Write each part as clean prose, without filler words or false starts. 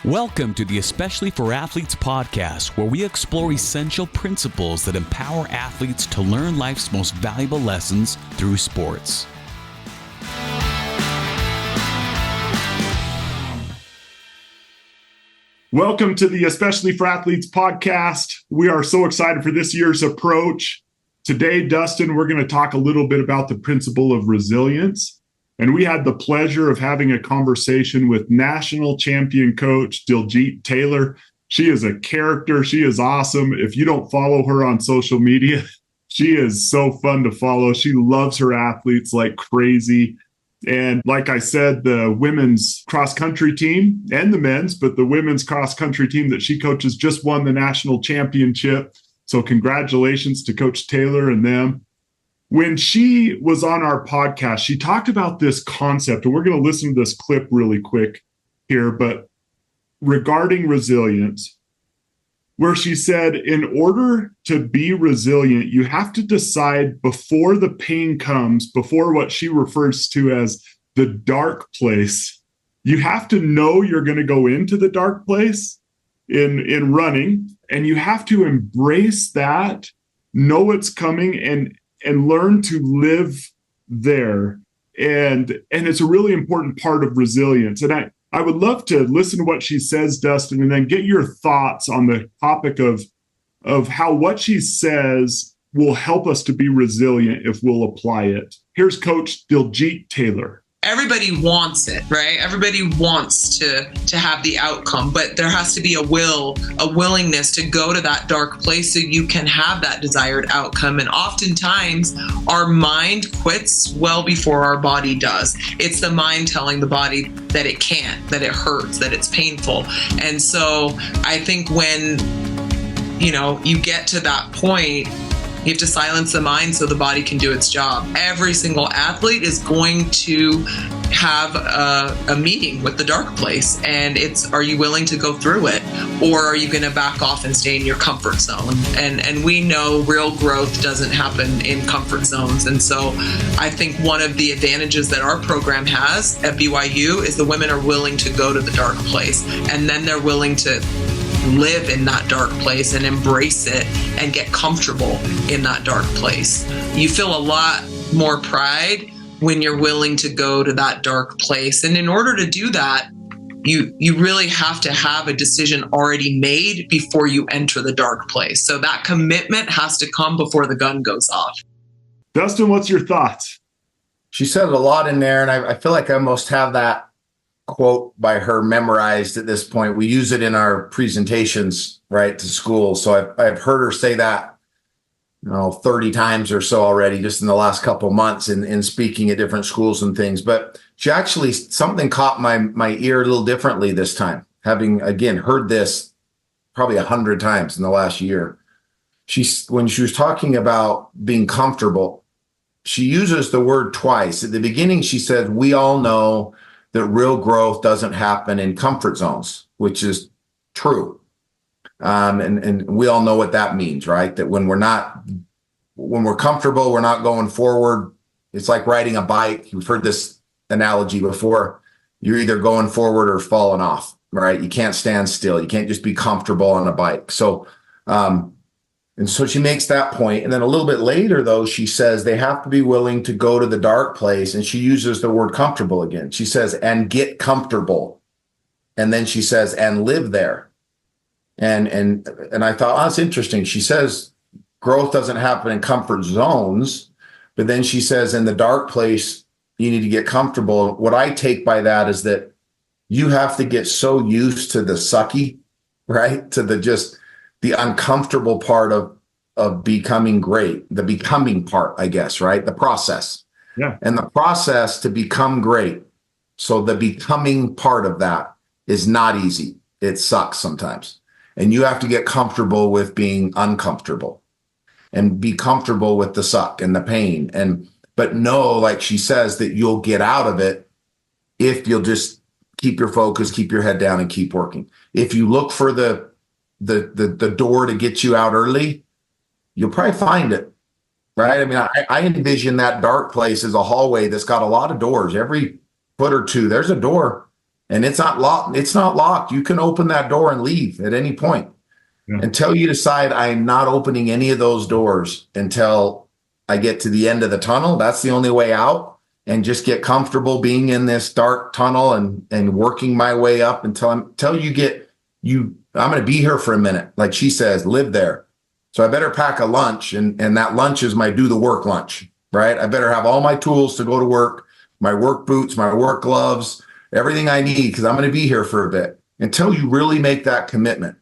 Welcome to the Especially for Athletes podcast, where we explore essential principles that empower athletes to learn life's most valuable lessons through sports. Welcome to the Especially for Athletes podcast. We are so excited for this year's approach. Today, Dustin, we're going to talk a little bit about the principle of resilience. And we had the pleasure of having a conversation with national champion coach Diljeet Taylor. She is a character. She is awesome. If you don't follow her on social media, she is so fun to follow. She loves her athletes like crazy. And like I said, the women's cross-country team and the men's, but the women's cross-country team that she coaches just won the national championship. So congratulations to Coach Taylor and them. When she was on our podcast, she talked about this concept, and we're going to listen to this clip really quick here, but regarding resilience, where she said, in order to be resilient, you have to decide before the pain comes, before what she refers to as the dark place. You have to know you're going to go into the dark place in running, and you have to embrace that, know it's coming, and learn to live there. And it's a really important part of resilience. And I would love to listen to what she says, Dustin, and then get your thoughts on the topic of how what she says will help us to be resilient if we'll apply it. Here's Coach Diljeet Taylor. Everybody wants it, right? Everybody wants to have the outcome, but there has to be a willingness to go to that dark place so you can have that desired outcome. And oftentimes our mind quits well before our body does. It's the mind telling the body that it can't, that it hurts, that it's painful. And so I think when, you get to that point, you have to silence the mind so the body can do its job. Every single athlete is going to have a meeting with the dark place, and are you willing to go through it, or are you going to back off and stay in your comfort zone? And we know real growth doesn't happen in comfort zones. And so I think one of the advantages that our program has at BYU is the women are willing to go to the dark place, and then they're willing to live in that dark place and embrace it and get comfortable in that dark place. You feel a lot more pride when you're willing to go to that dark place. And in order to do that, you really have to have a decision already made before you enter the dark place. So that commitment has to come before the gun goes off. Dustin, what's your thoughts? She said a lot in there, and I feel like I almost have that quote by her memorized at this point. We use it in our presentations, right, to school. So I've heard her say that 30 times or so already just in the last couple months in speaking at different schools and things. But she actually, something caught my ear a little differently this time, having, again, heard this probably 100 times in the last year. When she was talking about being comfortable, she uses the word twice. At the beginning, she said, we all know that real growth doesn't happen in comfort zones, which is true. And we all know what that means, right? That when we're comfortable, we're not going forward. It's like riding a bike. You've heard this analogy before. You're either going forward or falling off, right? You can't stand still. You can't just be comfortable on a bike. So, and so she makes that point. And then a little bit later, though, she says they have to be willing to go to the dark place. And she uses the word comfortable again. She says, and get comfortable. And then she says, and live there. And I thought, that's interesting. She says growth doesn't happen in comfort zones, but then she says in the dark place, you need to get comfortable. What I take by that is that you have to get so used to the sucky, right? To the uncomfortable part of becoming great, the becoming part, I guess, right? The process. Yeah. And the process to become great. So the becoming part of that is not easy. It sucks sometimes. And you have to get comfortable with being uncomfortable and be comfortable with the suck and the pain. But know, like she says, that you'll get out of it if you'll just keep your focus, keep your head down, and keep working. If you look for the door to get you out early, you'll probably find it, right? I mean, I envision that dark place as a hallway that's got a lot of doors. Every foot or two, there's a door. and it's not locked. It's not locked. You can open that door and leave at any point until you decide I'm not opening any of those doors until I get to the end of the tunnel. That's the only way out, and just get comfortable being in this dark tunnel and working my way up until you get you. I'm going to be here for a minute. Like she says, live there. So I better pack a lunch, and that lunch is my do the work lunch, right? I better have all my tools to go to work, my work boots, my work gloves, everything I need, because I'm going to be here for a bit. Until you really make that commitment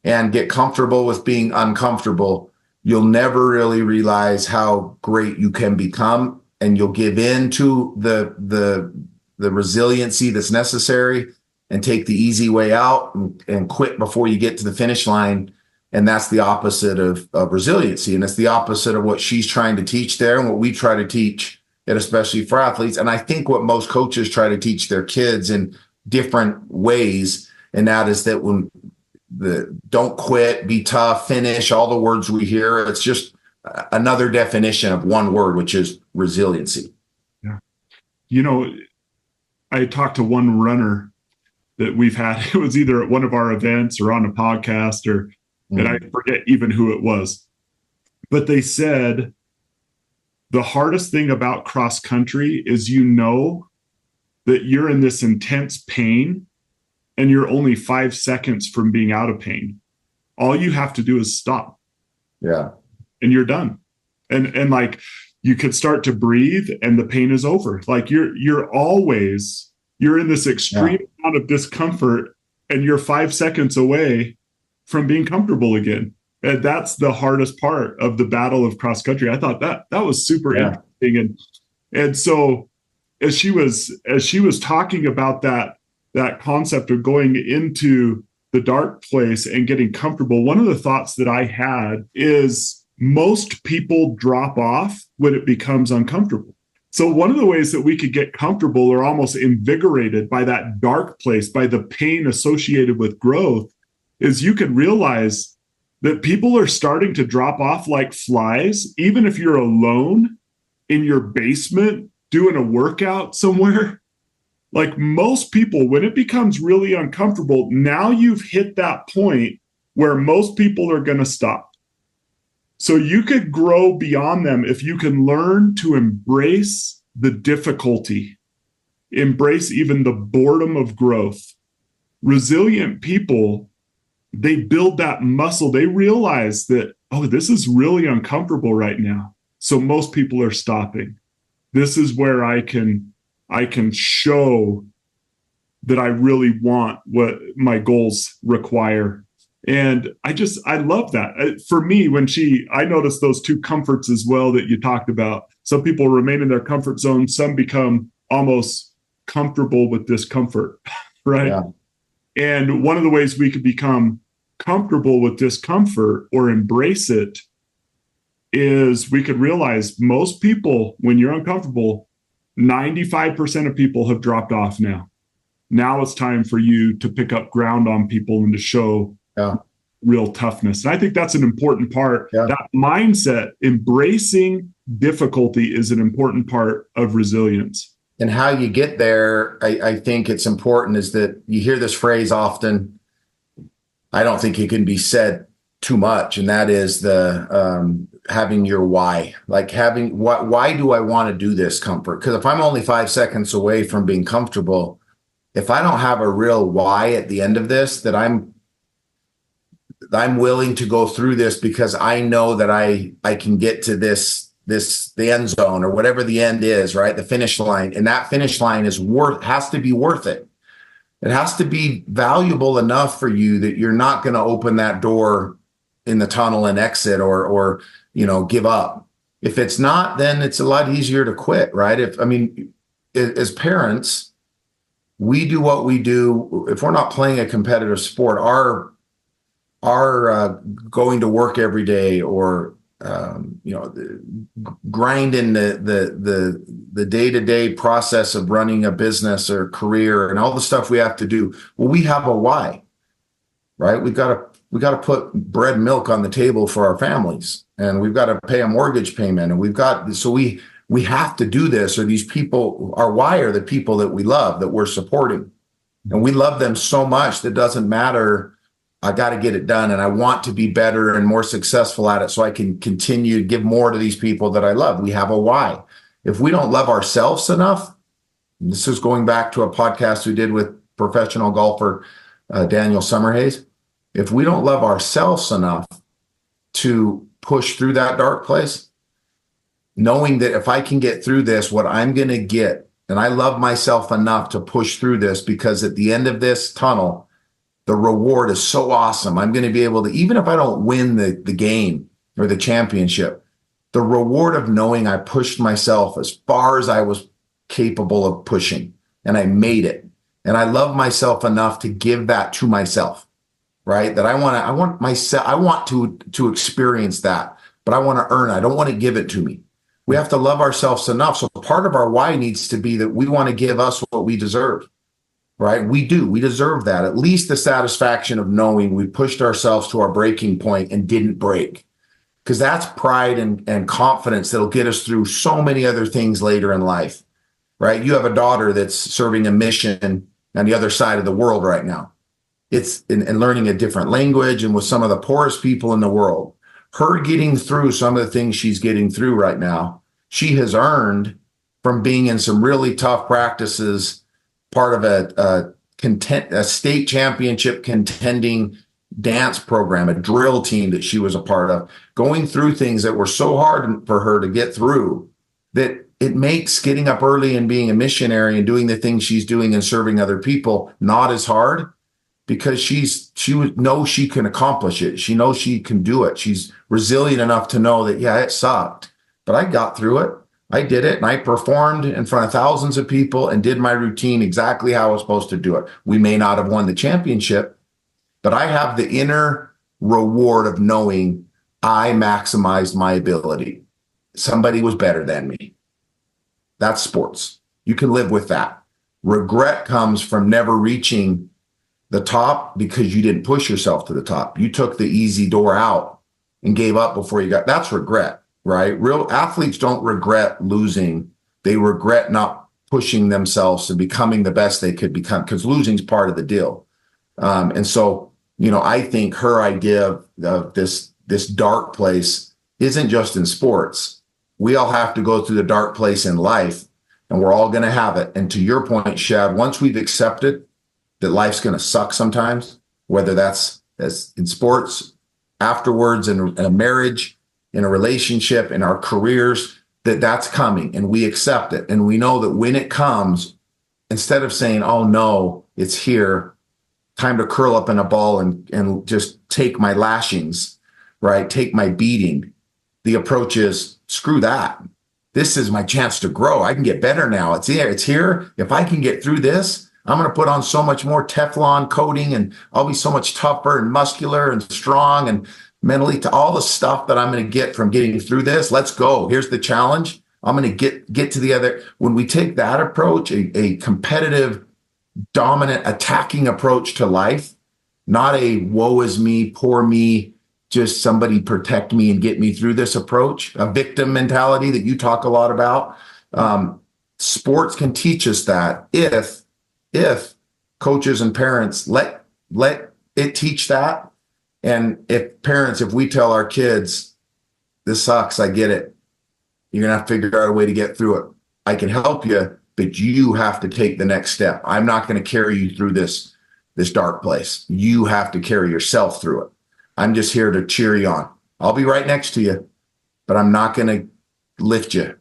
and get comfortable with being uncomfortable, you'll never really realize how great you can become, and you'll give in to the resiliency that's necessary and take the easy way out and quit before you get to the finish line. And that's the opposite of resiliency. And it's the opposite of what she's trying to teach there and what we try to teach, and especially for athletes. And I think what most coaches try to teach their kids in different ways, and that is that when don't quit, be tough, finish, all the words we hear, it's just another definition of one word, which is resiliency. Yeah. You know, I talked to one runner that we've had. It was either at one of our events or on a podcast, and I forget even who it was. But they said the hardest thing about cross country is that you're in this intense pain and you're only 5 seconds from being out of pain. All you have to do is stop. Yeah. And you're done. And like you could start to breathe and the pain is over. Like you're in this extreme amount of discomfort and you're 5 seconds away from being comfortable again. And that's the hardest part of the battle of cross country. I thought that was super interesting. And so as she was talking about that concept of going into the dark place and getting comfortable, one of the thoughts that I had is most people drop off when it becomes uncomfortable. So one of the ways that we could get comfortable or almost invigorated by that dark place, by the pain associated with growth, is you can realize that people are starting to drop off like flies, even if you're alone in your basement doing a workout somewhere. Like most people, when it becomes really uncomfortable, now you've hit that point where most people are going to stop. So you could grow beyond them if you can learn to embrace the difficulty, embrace even the boredom of growth. Resilient people, they build that muscle. They realize that, oh, this is really uncomfortable right now. So most people are stopping. This is where I can show that I really want what my goals require. And I love that. For me, I noticed those two comforts as well that you talked about. Some people remain in their comfort zone. Some become almost comfortable with discomfort, right? Yeah. And one of the ways we could become comfortable with discomfort or embrace it is we could realize most people, when you're uncomfortable, 95% of people have dropped off now. Now it's time for you to pick up ground on people and to show real toughness. And I think that's an important part. Yeah. That mindset, embracing difficulty, is an important part of resilience. And how you get there, I think it's important, is that you hear this phrase often. I don't think it can be said too much. And that is the having your why, like having why do I want to do this comfort? Because if I'm only 5 seconds away from being comfortable, if I don't have a real why at the end of this, that I'm willing to go through this because I know that I can get to the end zone or whatever the end is, right? The finish line. And that finish line has to be worth it. It has to be valuable enough for you that you're not going to open that door in the tunnel and exit or give up. If it's not, then it's a lot easier to quit, right? As parents, we do what we do. If we're not playing a competitive sport, our going to work every day or grinding the day-to-day process of running a business or career and all the stuff we have to do. Well, we have a why, right? We got to put bread and milk on the table for our families, and we've got to pay a mortgage payment, and we have to do this, or these people, our why are the people that we love, that we're supporting. And we love them so much that it doesn't matter. I got to get it done, and I want to be better and more successful at it so I can continue to give more to these people that I love. We have a why. If we don't love ourselves enough, and this is going back to a podcast we did with professional golfer Daniel Summerhays. If we don't love ourselves enough to push through that dark place, knowing that if I can get through this, what I'm going to get, and I love myself enough to push through this, because at the end of this tunnel, the reward is so awesome. I'm going to be able to, even if I don't win the game or the championship, the reward of knowing I pushed myself as far as I was capable of pushing, and I made it. And I love myself enough to give that to myself, right? That I want to experience that, but I want to earn it. I don't want to give it to me. We have to love ourselves enough. So part of our why needs to be that we want to give us what we deserve, right? We do. We deserve that. At least the satisfaction of knowing we pushed ourselves to our breaking point and didn't break. Because that's pride and confidence that'll get us through so many other things later in life, right? You have a daughter that's serving a mission on the other side of the world right now. It's in learning a different language and with some of the poorest people in the world. Her getting through some of the things she's getting through right now, she has earned from being in some really tough practices, part of a state championship contending dance program, a drill team that she was a part of, going through things that were so hard for her to get through, that it makes getting up early and being a missionary and doing the things she's doing and serving other people not as hard, because she knows she can accomplish it. She knows she can do it. She's resilient enough to know that, yeah, it sucked, but I got through it. I did it, and I performed in front of thousands of people and did my routine exactly how I was supposed to do it. We may not have won the championship, but I have the inner reward of knowing I maximized my ability. Somebody was better than me. That's sports. You can live with that. Regret comes from never reaching the top because you didn't push yourself to the top. You took the easy door out and gave up before you got. That's regret, right? Real athletes don't regret losing. They regret not pushing themselves and becoming the best they could become, because losing is part of the deal. And so, I think her idea of this dark place isn't just in sports. We all have to go through the dark place in life, and we're all going to have it. And to your point, Shad, once we've accepted that life's going to suck sometimes, whether that's as in sports, afterwards, in a marriage, in a relationship, in our careers, that's coming, and we accept it. And we know that when it comes, instead of saying, oh no, it's here, time to curl up in a ball and just take my lashings, right? Take my beating. The approach is, screw that. This is my chance to grow. I can get better now. It's here. It's here. If I can get through this, I'm going to put on so much more Teflon coating, and I'll be so much tougher and muscular and strong and mentally to all the stuff that I'm going to get from getting through this. Let's go. Here's the challenge. I'm going to get to the other. When we take that approach, a competitive, dominant, attacking approach to life, not a woe is me, poor me, just somebody protect me and get me through this approach, a victim mentality that you talk a lot about. Sports can teach us that if coaches and parents let it teach that. And if we tell our kids, this sucks, I get it, you're going to have to figure out a way to get through it. I can help you, but you have to take the next step. I'm not going to carry you through this dark place. You have to carry yourself through it. I'm just here to cheer you on. I'll be right next to you, but I'm not going to lift you.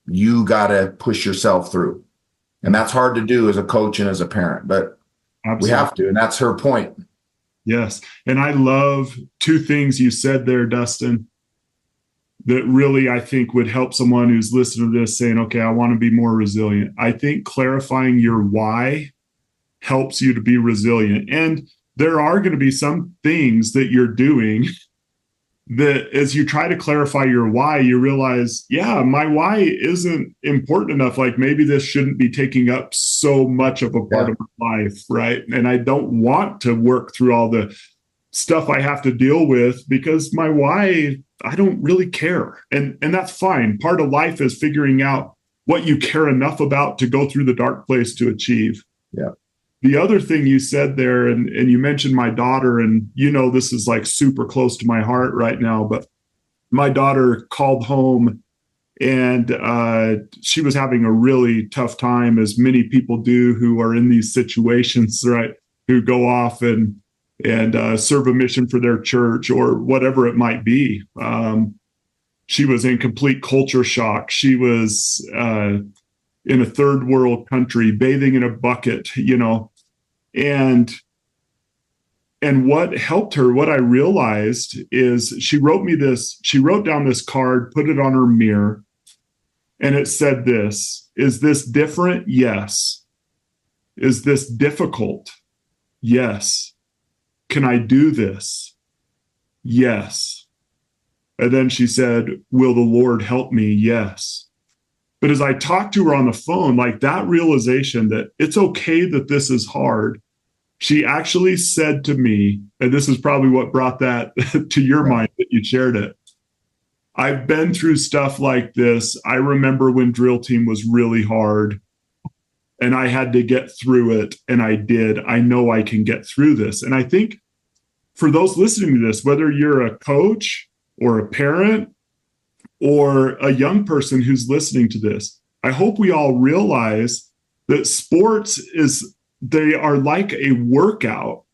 You got to push yourself through. And that's hard to do as a coach and as a parent, but Absolutely. We have to. And that's her point. Yes. And I love two things you said there, Dustin, that really I think would help someone who's listening to this saying, okay, I want to be more resilient. I think clarifying your why helps you to be resilient. And there are going to be some things that you're doing that as you try to clarify your why, you realize, yeah, my why isn't important enough. Like maybe this shouldn't be taking up so much of a part of my life, right? And I don't want to work through all the stuff I have to deal with because my why, I don't really care. And that's fine. Part of life is figuring out what you care enough about to go through the dark place to achieve. Yeah. the other thing you said there, and you mentioned my daughter, and this is like super close to my heart right now, but my daughter called home and she was having a really tough time, as many people do who are in these situations, right? Who go off and serve a mission for their church or whatever it might be. She was in complete culture shock. She was in a third world country, bathing in a bucket, and what helped her, what I realized is she wrote down this card, put it on her mirror, and it said this: is this different? Yes. Is this difficult? Yes. Can I do this? Yes. And then she said, will the Lord help me? Yes. But as I talked to her on the phone, like that realization that it's okay that this is hard, she actually said to me, and this is probably what brought that to your mind that you shared it. I've been through stuff like this. I remember when drill team was really hard and I had to get through it, and I did. I know I can get through this. And I think for those listening to this, whether you're a coach or a parent or a young person who's listening to this, I hope we all realize that sports they are like a workout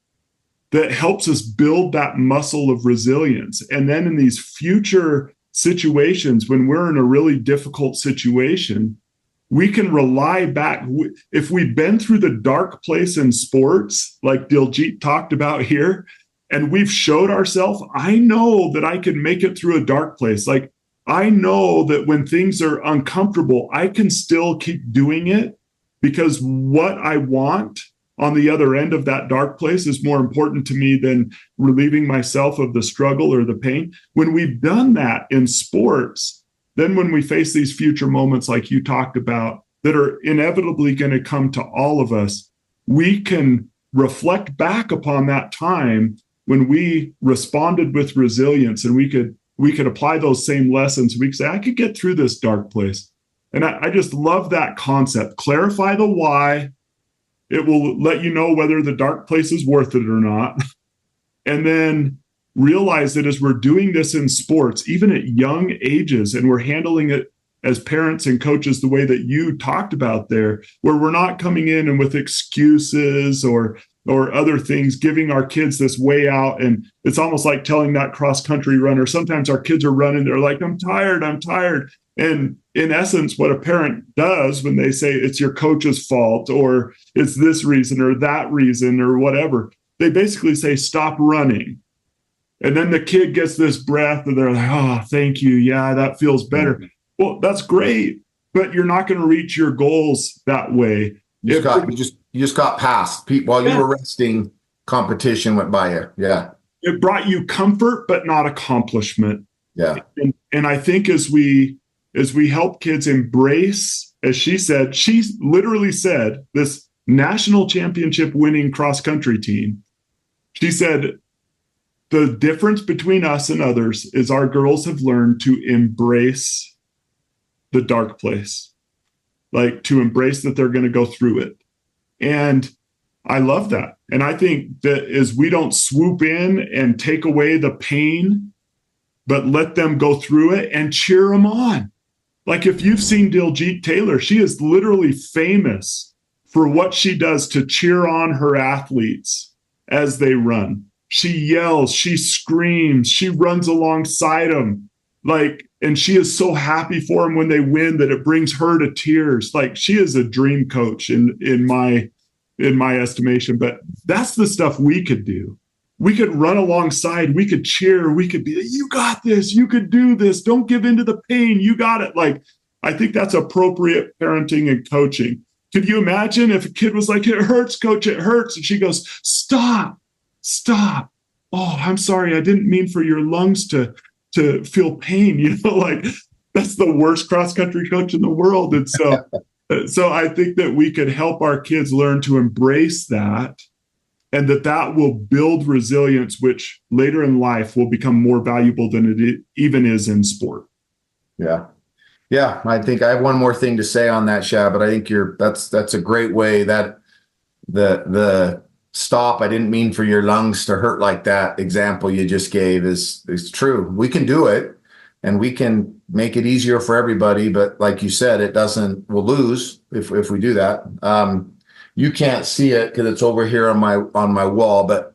that helps us build that muscle of resilience. And then in these future situations, when we're in a really difficult situation, we can rely back. If we've been through the dark place in sports, like Diljeet talked about here, and we've showed ourselves, I know that I can make it through a dark place. Like, I know that when things are uncomfortable, I can still keep doing it, because what I want on the other end of that dark place is more important to me than relieving myself of the struggle or the pain. When we've done that in sports, then when we face these future moments like you talked about that are inevitably going to come to all of us, we can reflect back upon that time when we responded with resilience, and we could apply those same lessons. We could say, I could get through this dark place. And I just love that concept. Clarify the why. It will let you know whether the dark place is worth it or not. And then realize that as we're doing this in sports, even at young ages, and we're handling it as parents and coaches the way that you talked about there, where we're not coming in and with excuses or other things, giving our kids this way out. And it's almost like telling that cross-country runner, sometimes our kids are running, they're like, I'm tired. And in essence, what a parent does when they say it's your coach's fault, or it's this reason or that reason or whatever, they basically say, stop running. And then the kid gets this breath and they're like, oh, thank you. Yeah, that feels better. Well, that's great, but you're not going to reach your goals that way. You just got past. While you were resting, competition went by you. Yeah. It brought you comfort, but not accomplishment. Yeah. And I think as we help kids embrace, as she literally said, this national championship winning cross-country team, she said, the difference between us and others is our girls have learned to embrace the dark place, like to embrace that they're going to go through it. And I love that. And I think that as we don't swoop in and take away the pain, but let them go through it and cheer them on. Like if you've seen Diljeet Taylor, she is literally famous for what she does to cheer on her athletes as they run. She yells, she screams, she runs alongside them. And she is so happy for them when they win that it brings her to tears. Like, she is a dream coach in my estimation. But that's the stuff we could do. We could run alongside, we could cheer, we could be, you got this, you could do this, don't give in to the pain, you got it. Like, I think that's appropriate parenting and coaching. Could you imagine if a kid was like, it hurts, coach, it hurts. And she goes, stop. Oh, I'm sorry. I didn't mean for your lungs to feel pain. Like, that's the worst cross-country coach in the world. And so I think that we could help our kids learn to embrace that, and that will build resilience, which later in life will become more valuable than it even is in sport. Yeah. Yeah. I think I have one more thing to say on that, Shab, but I think that's a great way that the stop, I didn't mean for your lungs to hurt like that example you just gave is true. We can do it and we can make it easier for everybody. But like you said, we'll lose if we do that. You can't see it because it's over here on my wall, but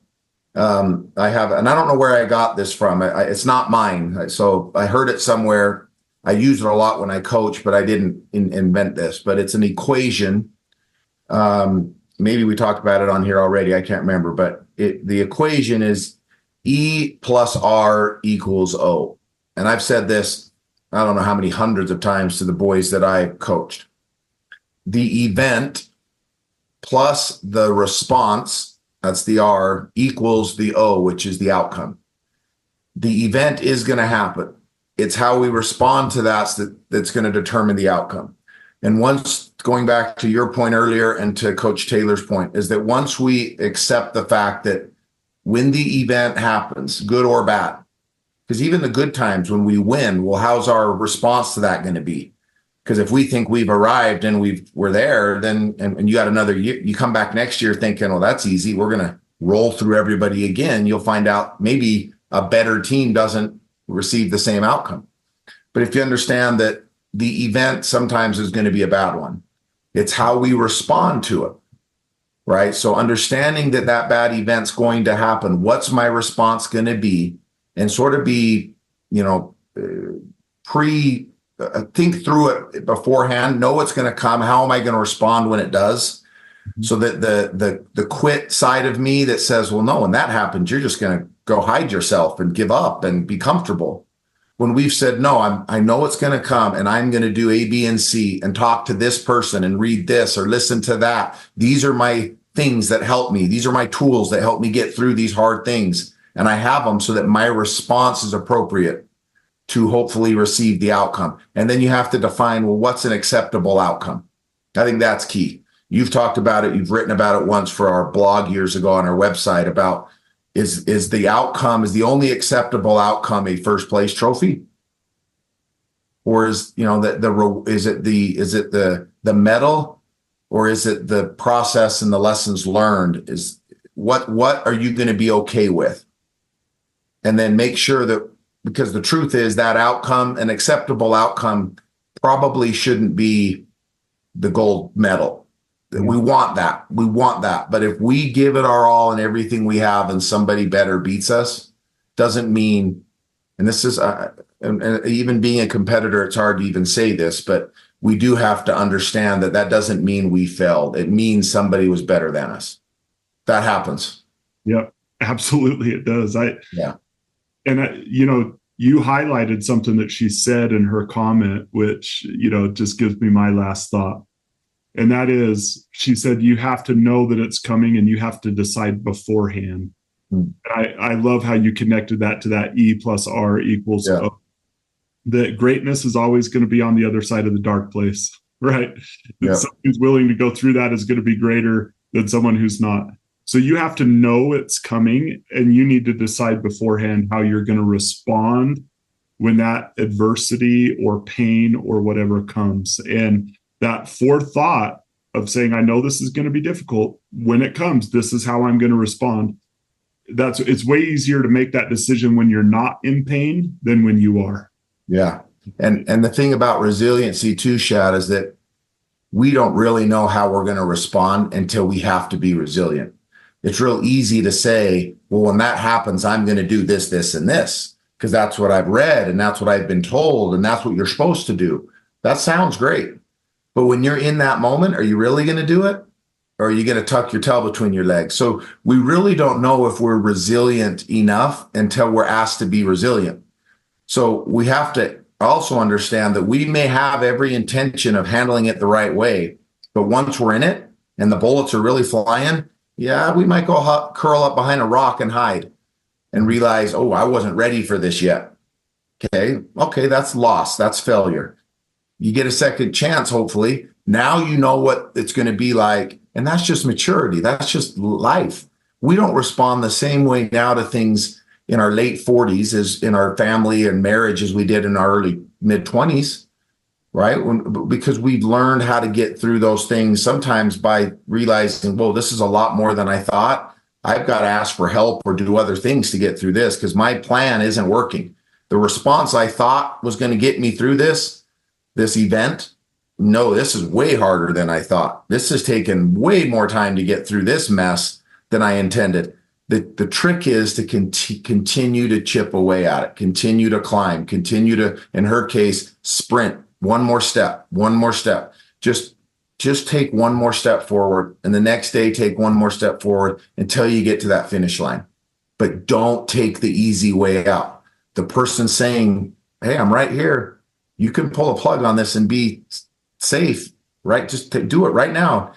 I have, and I don't know where I got this from. It's not mine. So I heard it somewhere. I use it a lot when I coach, but I didn't invent this, but it's an equation. Maybe we talked about it on here already. I can't remember, but the equation is E plus R equals O. And I've said this, I don't know how many hundreds of times to the boys that I coached. The event plus the response, that's the R, equals the O, which is the outcome. The event is going to happen. It's how we respond to that's going to determine the outcome. And once, going back to your point earlier and to Coach Taylor's point, is that once we accept the fact that when the event happens, good or bad, because even the good times when we win, well, how's our response to that going to be? Because if we think we've arrived and we're there, then and you got another year, you come back next year thinking, well, that's easy. We're going to roll through everybody again. You'll find out maybe a better team doesn't receive the same outcome. But if you understand that the event sometimes is going to be a bad one, it's how we respond to it, right? So understanding that bad event's going to happen, what's my response going to be, and sort of be, think through it beforehand, know what's going to come, how am I going to respond when it does, so that the quit side of me that says, well, no, when that happens, you're just going to go hide yourself and give up and be comfortable. When we've said, no, I know it's going to come and I'm going to do A, B, and C and talk to this person and read this or listen to that. These are my things that help me. These are my tools that help me get through these hard things. And I have them so that my response is appropriate to hopefully receive the outcome. And then you have to define, well, what's an acceptable outcome? I think that's key. You've talked about it. You've written about it once for our blog years ago on our website about is the only acceptable outcome a first place trophy? Or is it the medal, or is it the process and the lessons learned? Is what are you going to be okay with? And then make sure that, because the truth is that outcome, an acceptable outcome, probably shouldn't be the gold medal. We want that. But if we give it our all and everything we have and somebody better beats us, doesn't mean, and this is, and even being a competitor, it's hard to even say this, but we do have to understand that doesn't mean we failed. It means somebody was better than us. That happens. Yep, absolutely it does. And you highlighted something that she said in her comment, which, just gives me my last thought. And that is, she said, you have to know that it's coming and you have to decide beforehand. And I love how you connected that to that E plus R equals O. That greatness is always going to be on the other side of the dark place, right? That someone who's willing to go through that is going to be greater than someone who's not. So you have to know it's coming and you need to decide beforehand how you're going to respond when that adversity or pain or whatever comes. And that forethought of saying, I know this is going to be difficult. When it comes, this is how I'm going to respond. It's way easier to make that decision when you're not in pain than when you are. Yeah. And the thing about resiliency too, Shad, is that we don't really know how we're going to respond until we have to be resilient. It's real easy to say, well, when that happens, I'm going to do this, this, and this, because that's what I've read and that's what I've been told and that's what you're supposed to do. That sounds great. But when you're in that moment, are you really going to do it? Or are you going to tuck your tail between your legs? So we really don't know if we're resilient enough until we're asked to be resilient. So we have to also understand that we may have every intention of handling it the right way, but once we're in it and the bullets are really flying, we might go curl up behind a rock and hide and realize, oh, I wasn't ready for this yet. Okay, that's loss. That's failure. You get a second chance, hopefully. Now you know what it's going to be like. And that's just maturity. That's just life. We don't respond the same way now to things in our late 40s as in our family and marriage as we did in our early mid 20s. right? Because we've learned how to get through those things sometimes by realizing, whoa, this is a lot more than I thought. I've got to ask for help or do other things to get through this because my plan isn't working. The response I thought was going to get me through this event, no, this is way harder than I thought. This has taken way more time to get through this mess than I intended. The trick is to continue to chip away at it, continue to climb, continue to, in her case, sprint. One more step. Just take one more step forward, and the next day take one more step forward until you get to that finish line. But don't take the easy way out. The person saying, hey, I'm right here. You can pull a plug on this and be safe, right? Just do it right now.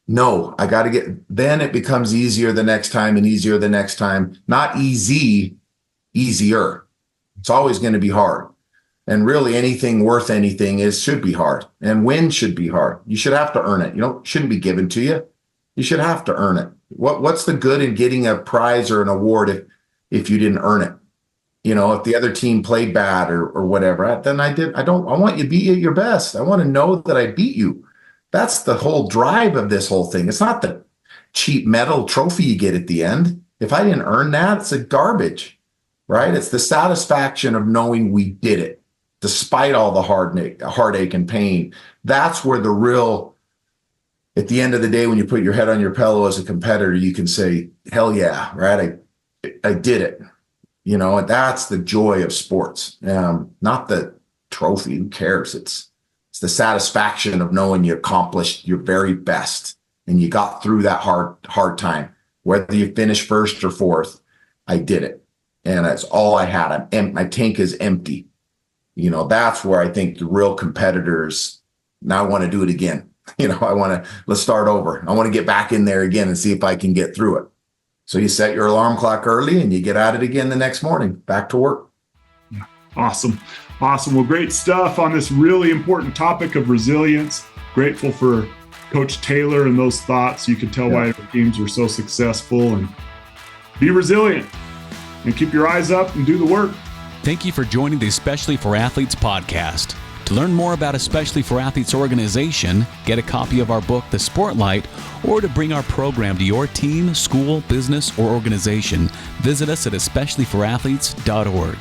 No, I got to then it becomes easier the next time and easier the next time. Not easy, easier. It's always going to be hard. And really anything worth anything should be hard. And win should be hard. You should have to earn it. Shouldn't be given to you. You should have to earn it. What's the good in getting a prize or an award if you didn't earn it? If the other team played bad or whatever, then I want you to be at your best. I want to know that I beat you. That's the whole drive of this whole thing. It's not the cheap medal trophy you get at the end. If I didn't earn that, it's a garbage, right? It's the satisfaction of knowing we did it, despite all the heartache and pain. That's where the real, at the end of the day, when you put your head on your pillow as a competitor, you can say, hell yeah, right? I did it. And that's the joy of sports. Not the trophy. Who cares? It's the satisfaction of knowing you accomplished your very best and you got through that hard time. Whether you finish first or fourth, I did it. And that's all I had. My tank is empty. That's where I think the real competitors now want to do it again. Let's start over. I want to get back in there again and see if I can get through it. So you set your alarm clock early and you get at it again the next morning, back to work. Awesome. Well, great stuff on this really important topic of resilience. Grateful for Coach Taylor and those thoughts. You can tell why our teams are so successful. And be resilient and keep your eyes up and do the work. Thank you for joining the Especially for Athletes podcast. To learn more about Especially for Athletes organization, get a copy of our book, The Sportlight, or to bring our program to your team, school, business, or organization, visit us at especiallyforathletes.org.